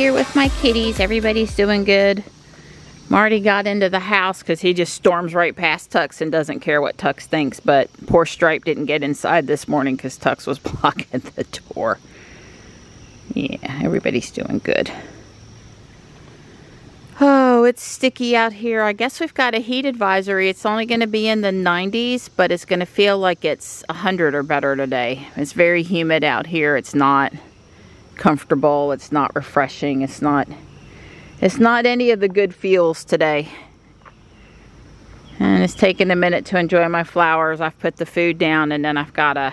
here with my kitties. Everybody's doing good. Marty got into the house because he just storms right past Tux and doesn't care what Tux thinks. But poor Stripe didn't get inside this morning because Tux was blocking the door. Yeah, everybody's doing good. Oh, it's sticky out here. I guess we've got a heat advisory. It's only going to be in the 90s, but it's going to feel like it's 100 or better today. It's very humid out here. It's not comfortable. It's not refreshing. It's not any of the good feels today. And it's taking a minute to enjoy my flowers. I've put the food down and then I've got to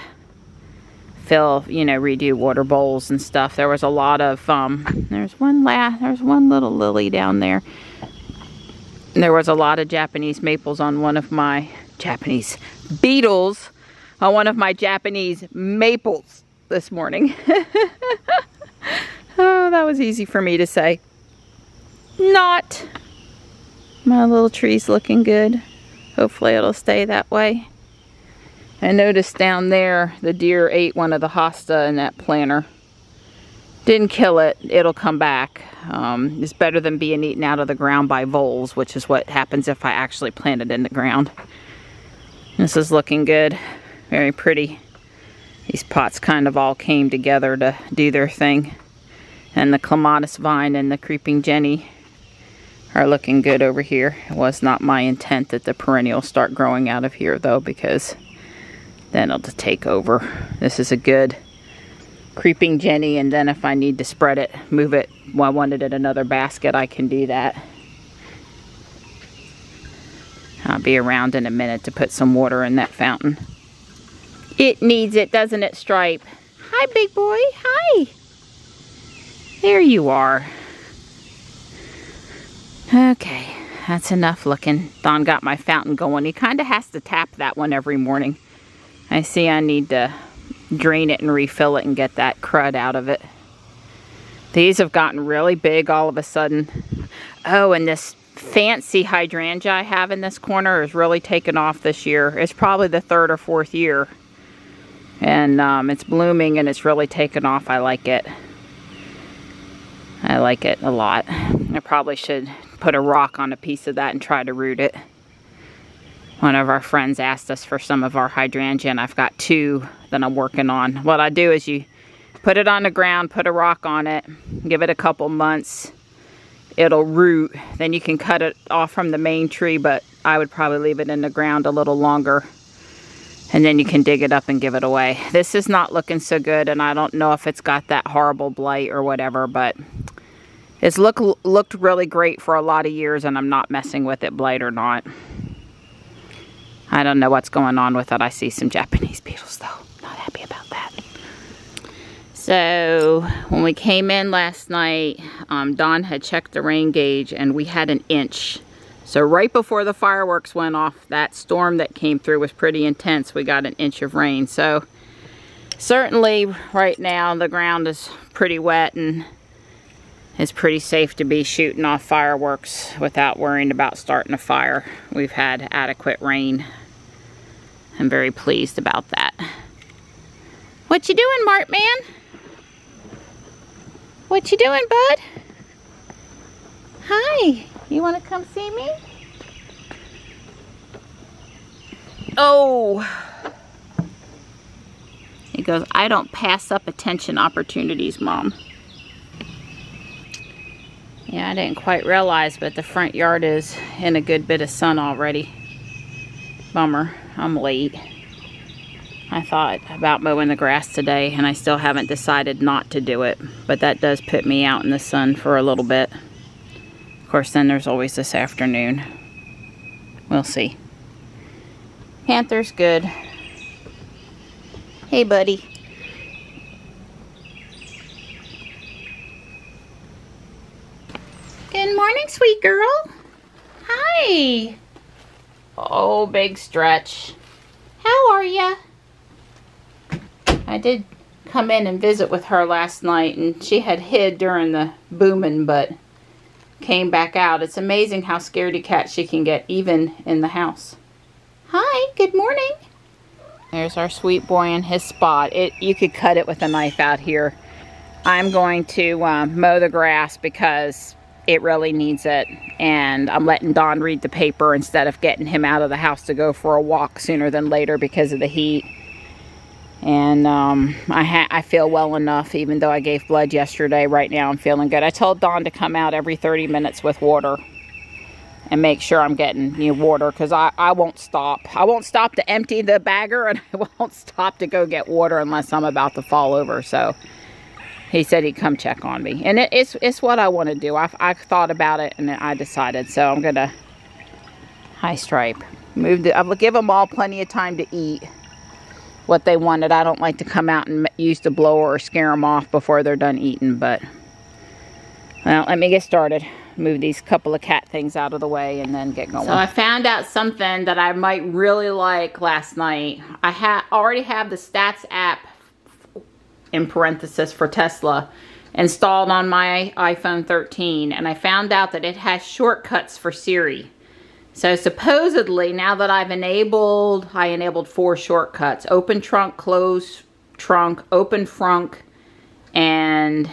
redo water bowls and stuff. There was a lot of, there's one little lily down there. And there was a lot of Japanese maples on one of my Japanese beetles on one of my Japanese maples this morning. Oh, that was easy for me to say. Not. My little tree's looking good. Hopefully it'll stay that way. I noticed down there the deer ate one of the hosta in that planter. Didn't kill it. It'll come back. It's better than being eaten out of the ground by voles, which is what happens if I actually plant it in the ground. This is looking good. Very pretty. These pots kind of all came together to do their thing. And the clematis vine and the creeping jenny are looking good over here. It was not my intent that the perennials start growing out of here though, because then it'll take over. This is a good creeping jenny, and then if I need to spread it, move it, I want it in another basket, I can do that. I'll be around in a minute to put some water in that fountain. It needs it, doesn't it, Stripe? Hi, big boy. Hi. There you are. Okay, that's enough looking. Don got my fountain going. He kind of has to tap that one every morning. I see I need to drain it and refill it and get that crud out of it. These have gotten really big all of a sudden. Oh, and this fancy hydrangea I have in this corner is really taken off this year. It's probably the 3rd or 4th year. And it's blooming and it's really taken off. I like it. I like it a lot. I probably should put a rock on a piece of that and try to root it. One of our friends asked us for some of our hydrangea, and I've got 2 that I'm working on. What I do is you put it on the ground, put a rock on it, give it a couple months. It'll root. Then you can cut it off from the main tree, but I would probably leave it in the ground a little longer. And then you can dig it up and give it away. This is not looking so good, and I don't know if it's got that horrible blight or whatever, but it's looked really great for a lot of years, and I'm not messing with it, blight or not. I don't know what's going on with it. I see some Japanese beetles though. Not happy about that. So when we came in last night, Don had checked the rain gauge and we had 1 inch. So right before the fireworks went off, that storm that came through was pretty intense. We got 1 inch of rain. So certainly right now the ground is pretty wet and it's pretty safe to be shooting off fireworks without worrying about starting a fire. We've had adequate rain. I'm very pleased about that. What you doing, Mart Man? What you doing, bud? Hi. You want to come see me? Oh. He goes, I don't pass up attention opportunities, Mom. Yeah, I didn't quite realize, but the front yard is in a good bit of sun already. Bummer. I'm late. I thought about mowing the grass today, and I still haven't decided not to do it. But that does put me out in the sun for a little bit. Of course, then there's always this afternoon. We'll see. Panther's good. Hey, buddy. Good morning, sweet girl. Hi. Oh, big stretch. How are ya? I did come in and visit with her last night, and she had hid during the booming, but came back out. It's amazing how scaredy cat she can get even in the house. Hi, good morning. There's our sweet boy in his spot. You could cut it with a knife out here. I'm going to mow the grass because it really needs it. And I'm letting Don read the paper instead of getting him out of the house to go for a walk sooner than later because of the heat. And I feel well enough, even though I gave blood yesterday. Right now I'm feeling good. I told Don to come out every 30 minutes with water and make sure I'm getting water, because I won't stop. I won't stop to empty the bagger, and I won't stop to go get water unless I'm about to fall over. So he said he'd come check on me, and it's what I want to do. I thought about it and I decided. So I'm gonna high stripe. I'll give them all plenty of time to eat what they wanted. I don't like to come out and use the blower or scare them off before they're done eating. But well, let me get started. Move these couple of cat things out of the way and then get going. So I found out something that I might really like last night. I already have the stats app, in parenthesis for Tesla, installed on my iPhone 13, and I found out that it has shortcuts for Siri. So supposedly, now that I enabled 4 shortcuts: open trunk, close trunk, open frunk, and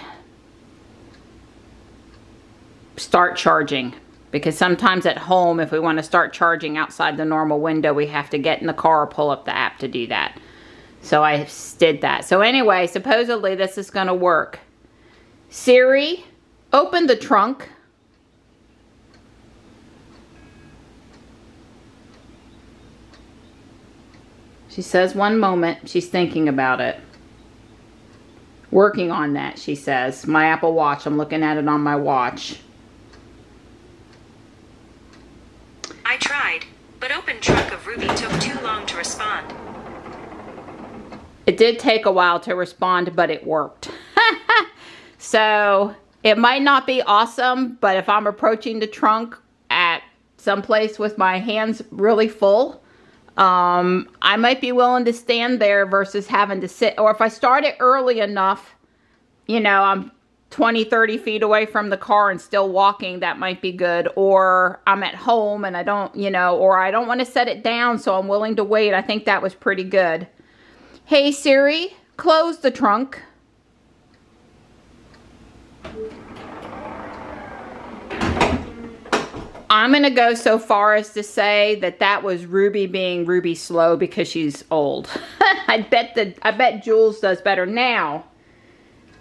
start charging. Because sometimes at home, if we want to start charging outside the normal window, we have to get in the car or pull up the app to do that. So I did that. So anyway, supposedly this is going to work. Siri, open the trunk. She says, one moment. She's thinking about it. Working on that, she says. My Apple Watch. I'm looking at it on my watch. I tried, but open trunk of Ruby took too long to respond. It did take a while to respond, but it worked. So it might not be awesome, but if I'm approaching the trunk at some place with my hands really full, I might be willing to stand there versus having to sit. Or if I start it early enough, I'm 20, 30 feet away from the car and still walking, that might be good. Or I'm at home and I don't, or I don't want to set it down, so I'm willing to wait. I think that was pretty good. Hey Siri, close the trunk. I'm going to go so far as to say that was Ruby being Ruby slow because she's old. I bet Jules does better now.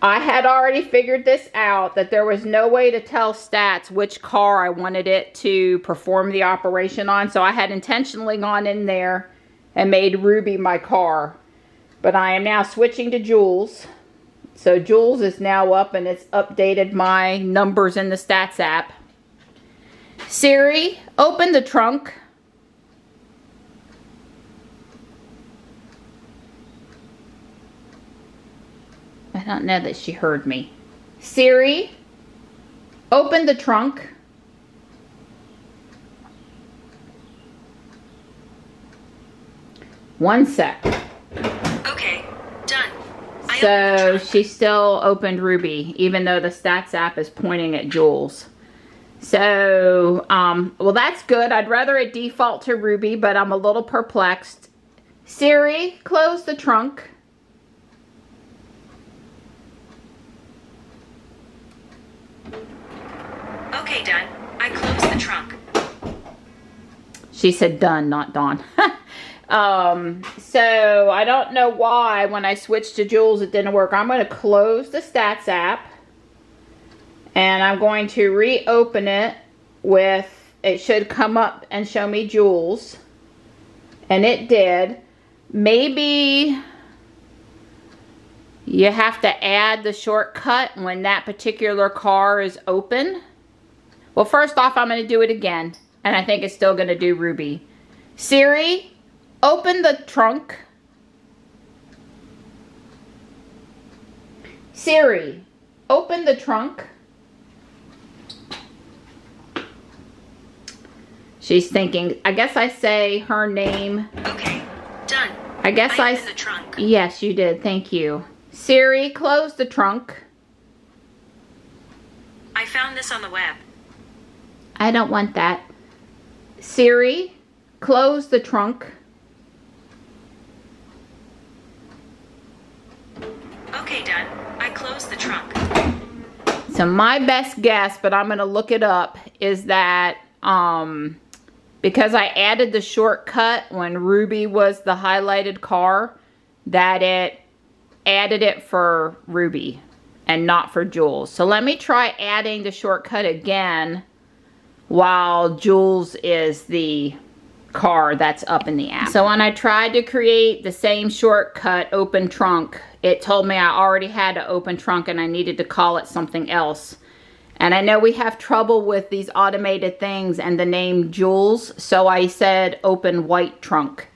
I had already figured this out, that there was no way to tell stats which car I wanted it to perform the operation on. So I had intentionally gone in there and made Ruby my car. But I am now switching to Jules. So Jules is now up and it's updated my numbers in the stats app. Siri, open the trunk. I don't know that she heard me. Siri, open the trunk. One sec. Okay, done. So she still opened Ruby, even though the stats app is pointing at Jules. So, well, that's good. I'd rather it default to Ruby, but I'm a little perplexed. Siri, close the trunk. Okay, done. I closed the trunk. She said done, not Dawn. So I don't know why when I switched to Jules it didn't work. I'm going to close the stats app. And I'm going to reopen it with, it should come up and show me Jules. And it did. Maybe you have to add the shortcut when that particular car is open. Well, first off, I'm going to do it again. And I think it's still going to do Ruby. Siri, open the trunk. Siri, open the trunk. She's thinking, I guess I say her name. Okay, done. I guess I opened the trunk. Yes, you did. Thank you. Siri, close the trunk. I found this on the web. I don't want that. Siri, close the trunk. Okay, done. I closed the trunk. So my best guess, but I'm gonna look it up, is that because I added the shortcut when Ruby was the highlighted car, that it added it for Ruby and not for Jules. So let me try adding the shortcut again while Jules is the car that's up in the app. So when I tried to create the same shortcut, open trunk, it told me I already had an open trunk and I needed to call it something else. And I know we have trouble with these automated things and the name Jules, so I said open white trunk.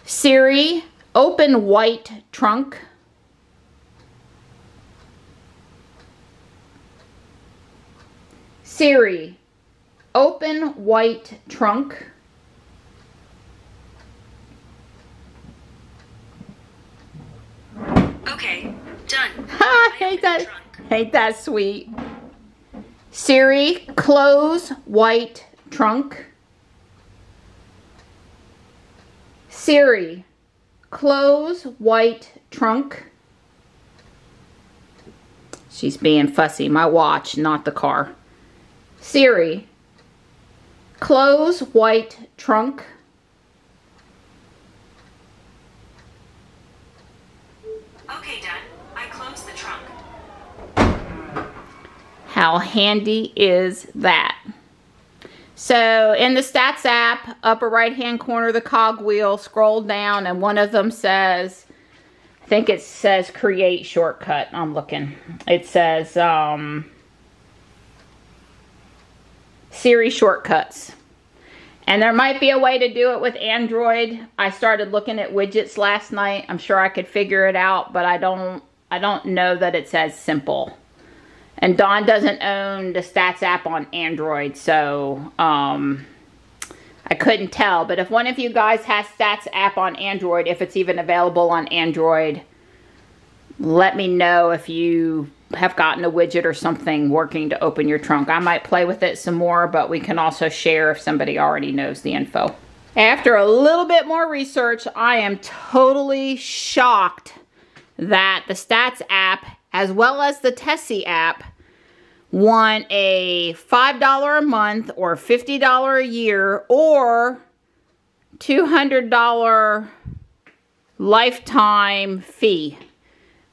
Siri, open white trunk. Siri, open white trunk. Okay, done. Ha, ain't that sweet. Siri, close white trunk. Siri, close white trunk. She's being fussy. My watch, not the car. Siri, close white trunk. Okay, done. I closed the trunk. How handy is that? So in the Stats app, upper right hand corner of the cog wheel, scroll down and one of them says, I think it says create shortcut. I'm looking. It says Siri shortcuts. And there might be a way to do it with Android. I started looking at widgets last night. I'm sure I could figure it out, but I don't know that it says simple. And Dawn doesn't own the Stats app on Android, so I couldn't tell. But if one of you guys has Stats app on Android, if it's even available on Android, let me know if you have gotten a widget or something working to open your trunk. I might play with it some more, but we can also share if somebody already knows the info. After a little bit more research, I am totally shocked that the Stats app, as well as the Tessie app, want a $5 a month or $50 a year or $200 lifetime fee.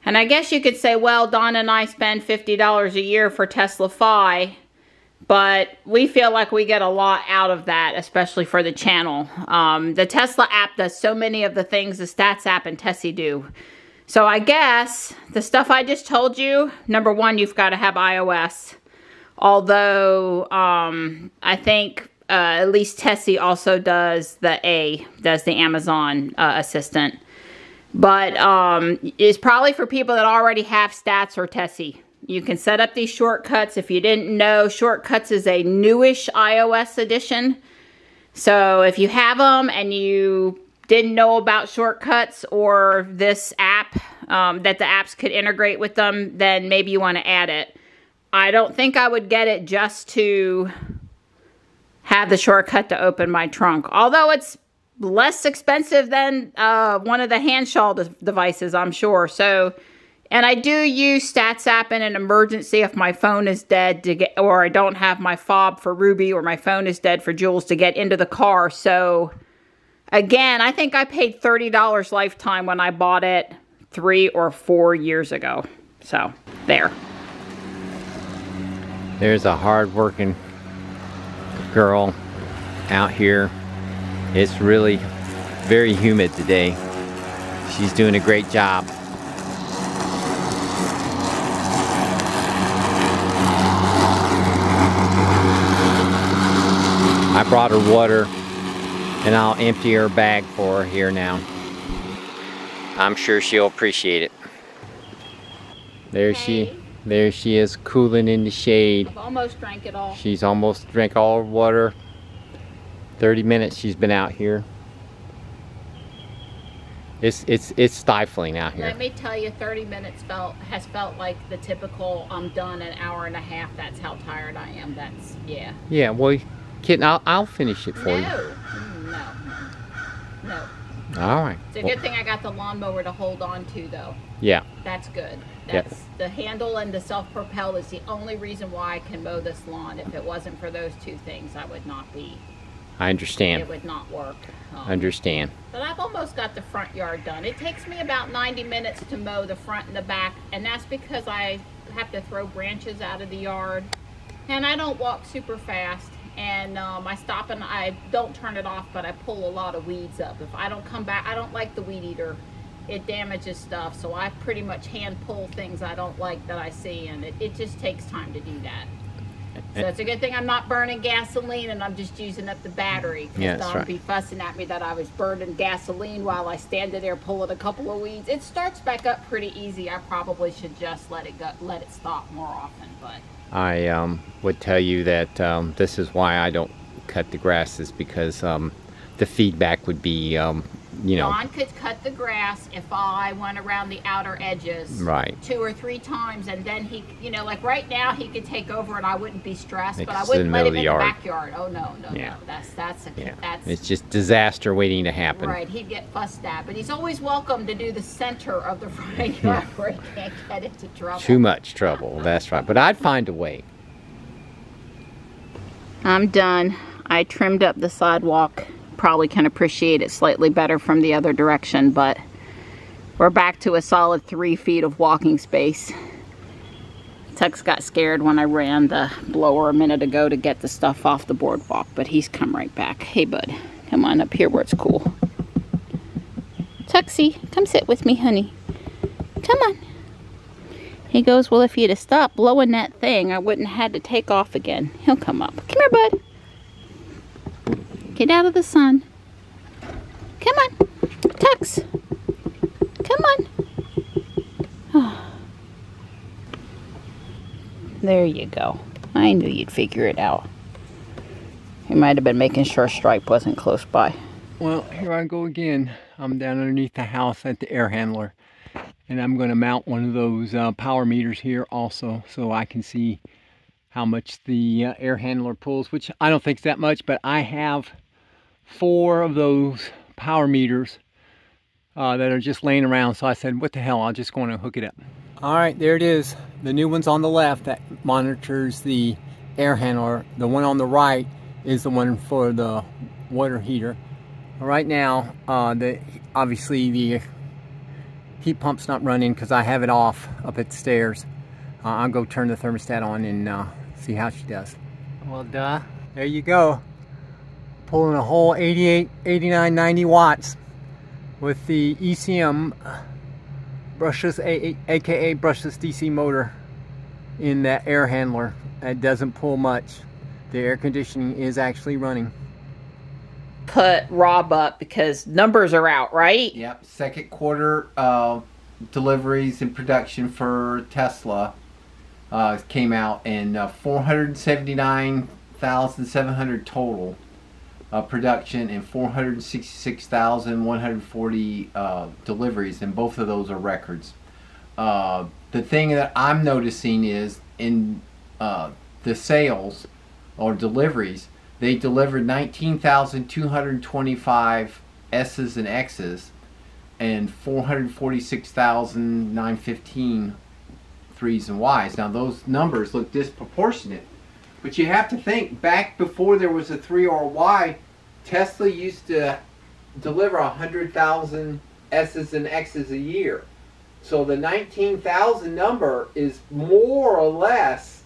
And I guess you could say, well, Dawn and I spend $50 a year for Tesla Fi, but we feel like we get a lot out of that, especially for the channel. The Tesla app does so many of the things the Stats app and Tessie do. So I guess the stuff I just told you, number one, you've got to have iOS. Although I think at least Tessie also does the Amazon Assistant. But it's probably for people that already have Stats or Tessie. You can set up these shortcuts. If you didn't know, Shortcuts is a newish iOS edition. So if you have them and you didn't know about Shortcuts or this app, that the apps could integrate with them, then maybe you want to add it. I don't think I would get it just to have the shortcut to open my trunk. Although it's less expensive than one of the handheld devices, I'm sure. So, and I do use Stats app in an emergency if my phone is dead or I don't have my fob for Ruby, or my phone is dead for Jules to get into the car. So again, I think I paid $30 lifetime when I bought it 3 or 4 years ago. So there. There's a hard-working girl out here. It's really very humid today. She's doing a great job. I brought her water and I'll empty her bag for her here now. I'm sure she'll appreciate it. There she is, cooling in the shade. I've almost drank it all. She's almost drank all her water. 30 minutes she's been out here. It's stifling out here. Let me tell you, 30 minutes has felt like the typical I'm done an hour and a half. That's how tired I am. That's, yeah. Yeah, well, kitten, I'll finish it for you. No. All right. It's a good thing I got the lawnmower to hold on to, though. Yeah. That's good. Yep. That's the handle, and the self-propel is the only reason why I can mow this lawn. If it wasn't for those two things, I would not be. I understand. It would not work. Understand. But I've almost got the front yard done. It takes me about 90 minutes to mow the front and the back, and that's because I have to throw branches out of the yard, and I don't walk super fast, and I stop and I don't turn it off, but I pull a lot of weeds up. If I don't come back, I don't like the weed eater. It damages stuff, so I pretty much hand pull things I don't like that I see, and it just takes time to do that. So it's a good thing I'm not burning gasoline and I'm just using up the battery. Yeah, Don would be fussing at me that I was burning gasoline while I standing there pulling a couple of weeds. It starts back up pretty easy. I probably should just let it stop more often. But I would tell you that this is why I don't cut the grass, is because the feedback would be, you know. Don could cut the grass if I went around the outer edges Right. 2 or 3 times, and then he, you know, like right now he could take over and I wouldn't be stressed, It's but I in wouldn't the let middle him of in the the yard. backyard. Oh no, Yeah. that's It's just disaster waiting to happen. right. He'd get fussed at, but he's always welcome to do the center of the front yard where he can't get into trouble. Too much trouble. That's right. But I'd find a way. I'm done. I trimmed up the sidewalk. Probably can appreciate it slightly better from the other direction, but we're back to a solid 3 feet of walking space. Tux got scared when I ran the blower a minute ago to get the stuff off the boardwalk, but he's come right back. Hey bud, come on up here where it's cool. Tuxie, come sit with me, honey. Come on. He goes, well, if you'd have stopped blowing that thing, I wouldn't have had to take off again. He'll come up. Come here, bud. Get out of the sun. Come on. Tux. Come on. Oh. There you go. I knew you'd figure it out. He might have been making sure Stripe wasn't close by. Well, here I go again. I'm down underneath the house at the air handler. And I'm going to mount one of those power meters here also, so I can see how much the air handler pulls, which I don't think is that much, but I have 4 of those power meters that are just laying around. So I said, what the hell, I'm just going to hook it up. All right, there it is. The new one's on the left that monitors the air handler. The one on the right is the one for the water heater. Right now, obviously the heat pump's not running because I have it off up at the stairs. I'll go turn the thermostat on and see how she does. Well, duh. There you go. Pulling a whole 88, 89, 90 watts with the ECM brushless, aka brushless DC motor in that air handler. It doesn't pull much. The air conditioning is actually running. Put Rob up because numbers are out, right? Yep, second quarter deliveries in production for Tesla came out, and 479,700 total production and 466,140 deliveries, and both of those are records. The thing that I'm noticing is in the sales or deliveries, they delivered 19,225 S's and X's and 446,915 3's and Y's. Now those numbers look disproportionate, but you have to think back before there was a 3 or a Y, Tesla used to deliver 100,000 S's and X's a year. So the 19,000 number is more or less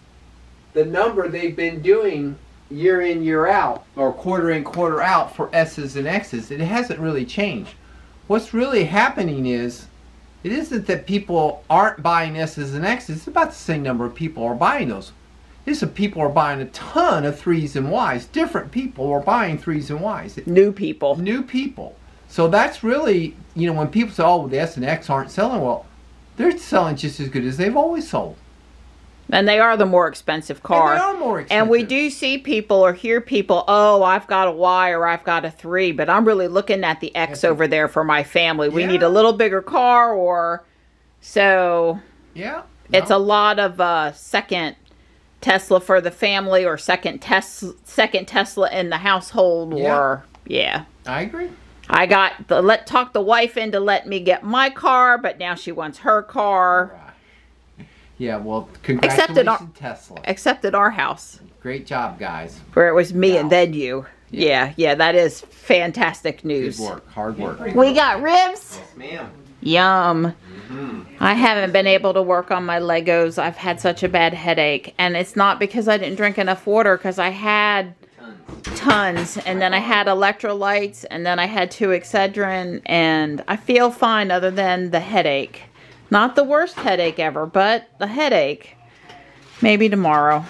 the number they've been doing year in, year out, or quarter in, quarter out for S's and X's. It hasn't really changed. What's really happening is, it isn't that people aren't buying S's and X's, it's about the same number of people are buying those. It's that people are buying a ton of 3's and Y's. Different people are buying 3's and Y's. New people. New people. So that's really, you know, when people say, oh, well, the S and X aren't selling well, they're selling just as good as they've always sold. And they are the more expensive car. And they are more expensive. And we do see people or hear people, oh, I've got a Y or I've got a 3, but I'm really looking at the X over there for my family. We need a little bigger car, or so. Yeah. It's a lot of second Tesla for the family, or second Tesla in the household, or yeah. I agree. I got talked the wife into letting me get my car, but now she wants her car. Right. Yeah, well, congratulations, Tesla. Except at our house. Great job, guys. Where it was me and then you. Yeah, that is fantastic news. Good work, hard work. We got ribs. Yes, ma'am. Yum. I haven't been able to work on my Legos. I've had such a bad headache. And it's not because I didn't drink enough water, because I had tons. And then I had electrolytes, and then I had 2 Excedrin, and I feel fine other than the headache. Not the worst headache ever, but the headache. Maybe tomorrow.